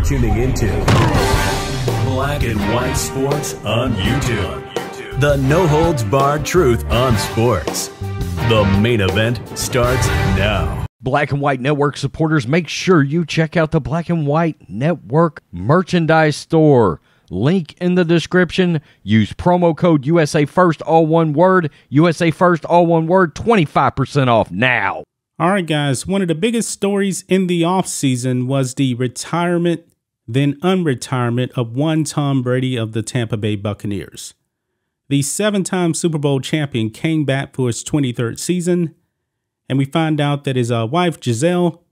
tuning into Black and White Sports on YouTube. The no-holds-barred truth on sports. The main event starts now. Black and White Network supporters, make sure you check out the Black and White Network merchandise store. Link in the description. Use promo code USA First, all one word. USA First, all one word. 25% off now. All right, guys. One of the biggest stories in the offseason was the retirement, then unretirement of one Tom Brady of the Tampa Bay Buccaneers. The 7-time Super Bowl champion came back for his 23rd season, and we find out that his wife, Gisele,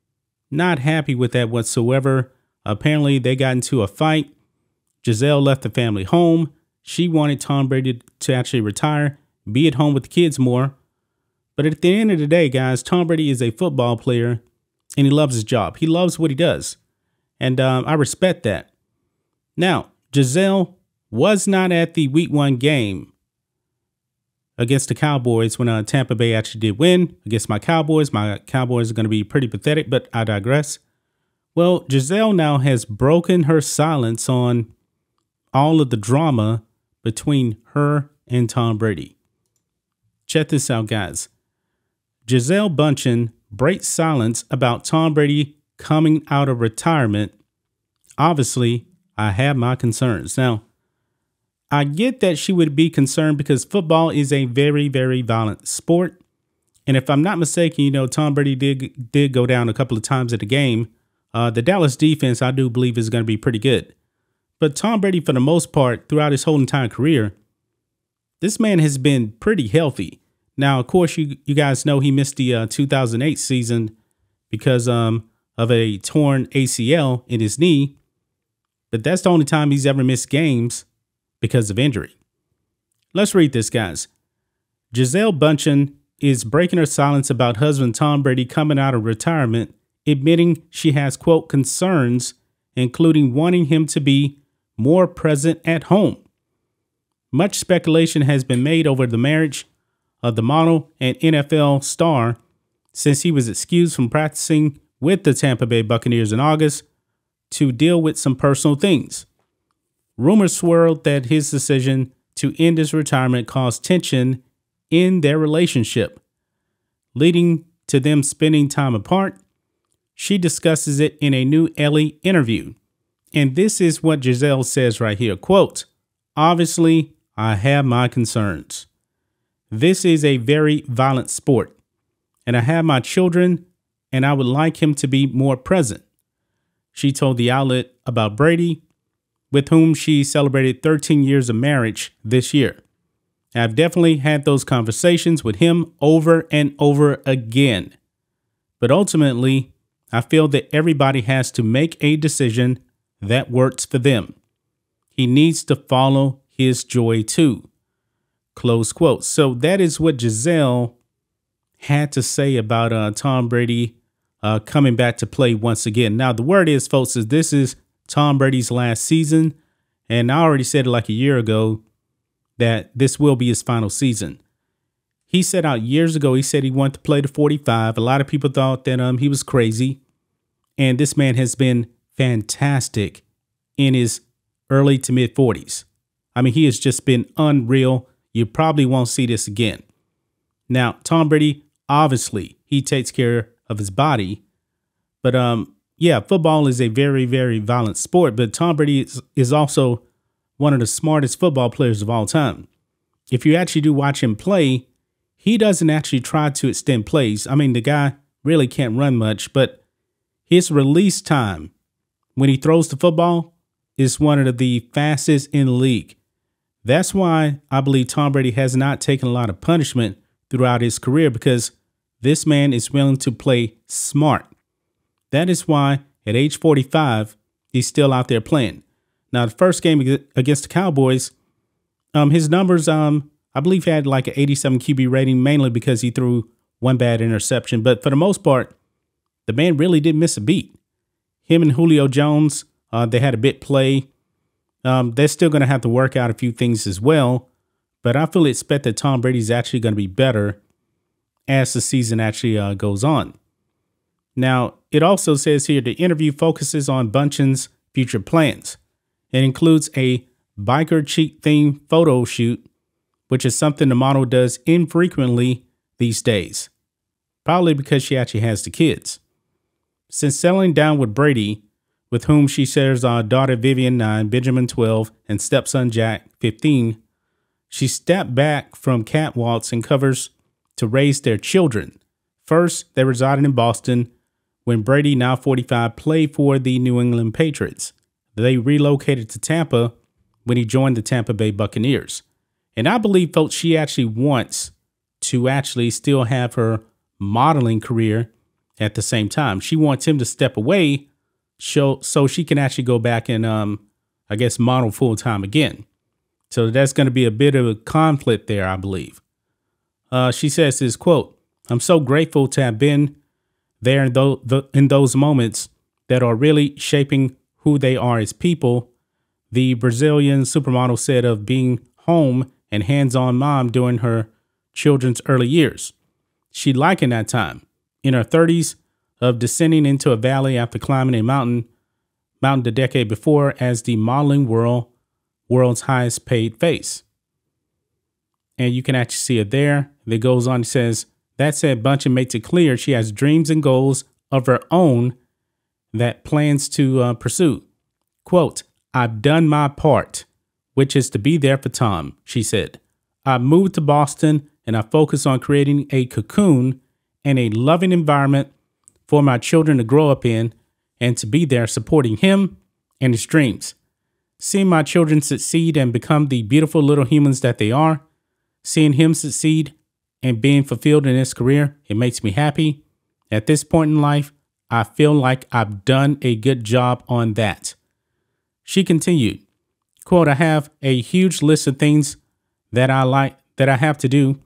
not happy with that whatsoever. Apparently, they got into a fight. Gisele left the family home. She wanted Tom Brady to actually retire, be at home with the kids more. But at the end of the day, guys, Tom Brady is a football player, and he loves his job. He loves what he does, and I respect that. Now, Gisele was not at the Week 1 game against the Cowboys when Tampa Bay actually did win against my Cowboys. My Cowboys are going to be pretty pathetic, but I digress. Well, Gisele now has broken her silence on all of the drama between her and Tom Brady. Check this out, guys. Gisele Bunchen breaks silence about Tom Brady coming out of retirement. Obviously, I have my concerns. Now, I get that she would be concerned because football is a very, very violent sport. And if I'm not mistaken, you know, Tom Brady did go down a couple of times at the game. The Dallas defense, I do believe, is going to be pretty good. But Tom Brady, for the most part, throughout his whole entire career, this man has been pretty healthy. Now, of course, you guys know he missed the 2008 season because of a torn ACL in his knee. But that's the only time he's ever missed games because of injury. Let's read this, guys. Gisele Bunchen is breaking her silence about husband Tom Brady coming out of retirement, admitting she has, quote, concerns, including wanting him to be more present at home. Much speculation has been made over the marriage of the model and NFL star since he was excused from practicing with the Tampa Bay Buccaneers in August to deal with some personal things. Rumors swirled that his decision to end his retirement caused tension in their relationship, leading to them spending time apart. She discusses it in a new Ellie interview. And this is what Gisele says right here, quote, obviously, I have my concerns. This is a very violent sport, and I have my children, and I would like him to be more present. She told the outlet about Brady, with whom she celebrated 13 years of marriage this year. I've definitely had those conversations with him over and over again. But ultimately, I feel that everybody has to make a decision that works for them. He needs to follow his joy too. Close quote. So that is what Gisele had to say about Tom Brady coming back to play once again. Now, the word is, folks, is this is Tom Brady's last season. And I already said it like a year ago that this will be his final season. He said out years ago, he said he wanted to play to 45. A lot of people thought that he was crazy. And this man has been fantastic in his early to mid 40s. I mean, he has just been unreal. You probably won't see this again. Now, Tom Brady, obviously, he takes care of his body. But yeah, football is a very, very violent sport. But Tom Brady is also one of the smartest football players of all time. If you actually do watch him play, he doesn't actually try to extend plays. I mean, the guy really can't run much, but his release time when he throws the football is one of the fastest in the league. That's why I believe Tom Brady has not taken a lot of punishment throughout his career, because this man is willing to play smart. That is why at age 45, he's still out there playing. Now, the first game against the Cowboys, his numbers, I believe he had like an 87 QB rating, mainly because he threw one bad interception. But for the most part, the man really didn't miss a beat. Him and Julio Jones, they had a bit play. They're still going to have to work out a few things as well. But I fully expect that Tom Brady's actually going to be better as the season actually goes on. Now, it also says here the interview focuses on Bunchen's future plans. It includes a biker cheat themed photo shoot, which is something the model does infrequently these days, probably because she actually has the kids. Since settling down with Brady, with whom she shares daughter Vivian 9, Benjamin 12, and stepson Jack 15, she stepped back from catwalks and covers to raise their children. First, they resided in Boston when Brady, now 45, played for the New England Patriots. They relocated to Tampa when he joined the Tampa Bay Buccaneers. And I believe, folks, she actually wants to actually still have her modeling career at the same time. She wants him to step away so she can actually go back and, I guess, model full time again. So that's going to be a bit of a conflict there, I believe. She says this, quote, "I'm so grateful to have been there in those moments that are really shaping who they are as people," the Brazilian supermodel said of being home and hands-on mom during her children's early years. She likened that time, in her 30s, of descending into a valley after climbing a mountain the decade before, as the modeling world's highest paid face. And you can actually see it there. It goes on, it says, "That said, Bunchen makes it clear she has dreams and goals of her own that plans to pursue. Quote, I've done my part, which is to be there for Tom," she said. "I moved to Boston and I focus on creating a cocoon and a loving environment for my children to grow up in and to be there supporting him and his dreams. Seeing my children succeed and become the beautiful little humans that they are, seeing him succeed and being fulfilled in his career, it makes me happy. At this point in life, I feel like I've done a good job on that." She continued, quote, "I have a huge list of things that I have to do,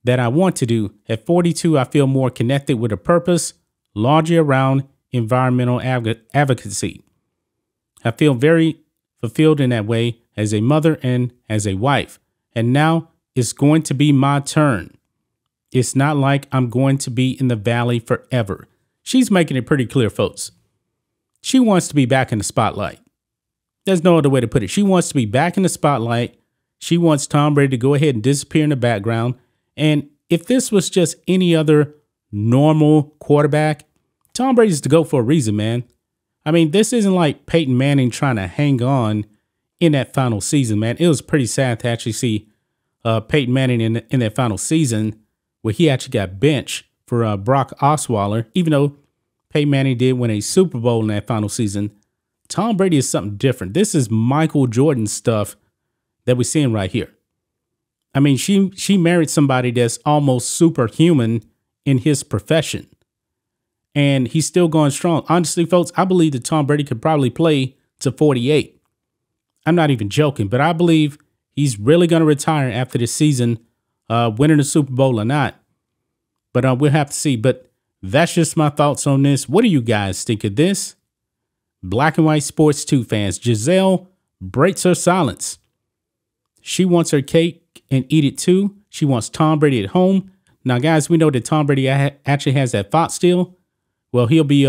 that I want to do. At 42, I feel more connected with a purpose, largely around environmental advocacy. I feel very fulfilled in that way as a mother and as a wife. And now it's going to be my turn. It's not like I'm going to be in the valley forever." She's making it pretty clear, folks. She wants to be back in the spotlight. There's no other way to put it. She wants to be back in the spotlight. She wants Tom Brady to go ahead and disappear in the background. And if this was just any other normal quarterback, Tom Brady's to go for a reason, man. I mean, this isn't like Peyton Manning trying to hang on in that final season, man. It was pretty sad to actually see Peyton Manning in that final season where he actually got benched for Brock Osweiler. Even though Peyton Manning did win a Super Bowl in that final season, Tom Brady is something different. This is Michael Jordan stuff that we're seeing right here. I mean, she married somebody that's almost superhuman in his profession. And he's still going strong. Honestly, folks, I believe that Tom Brady could probably play to 48. I'm not even joking, but I believe he's really going to retire after this season, winning the Super Bowl or not. But we'll have to see. But that's just my thoughts on this. What do you guys think of this? Black and White Sports 2 fans, Gisele breaks her silence. She wants her cake and eat it too. She wants Tom Brady at home. Now, guys, we know that Tom Brady actually has that Fox deal. Well, he'll be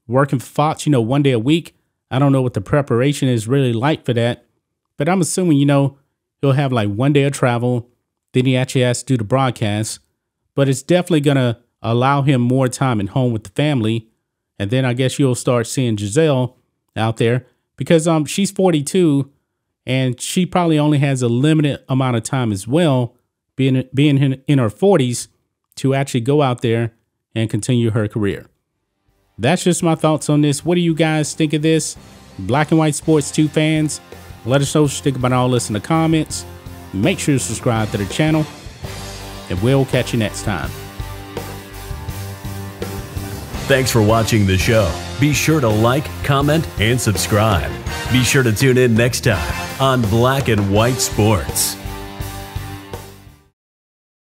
working for Fox, 1 day a week. I don't know what the preparation is really like for that. But I'm assuming, he'll have like 1 day of travel. Then he actually has to do the broadcast. But it's definitely going to allow him more time at home with the family. And then I guess you'll start seeing Gisele out there because she's 42 and she probably only has a limited amount of time as well, being in her 40s, to actually go out there and continue her career. That's just my thoughts on this. What do you guys think of this? Black and White Sports 2 fans, let us know what you think about all this in the comments. Make sure to subscribe to the channel, and we'll catch you next time. Thanks for watching the show. Be sure to like, comment, and subscribe. Be sure to tune in next time on Black and White Sports.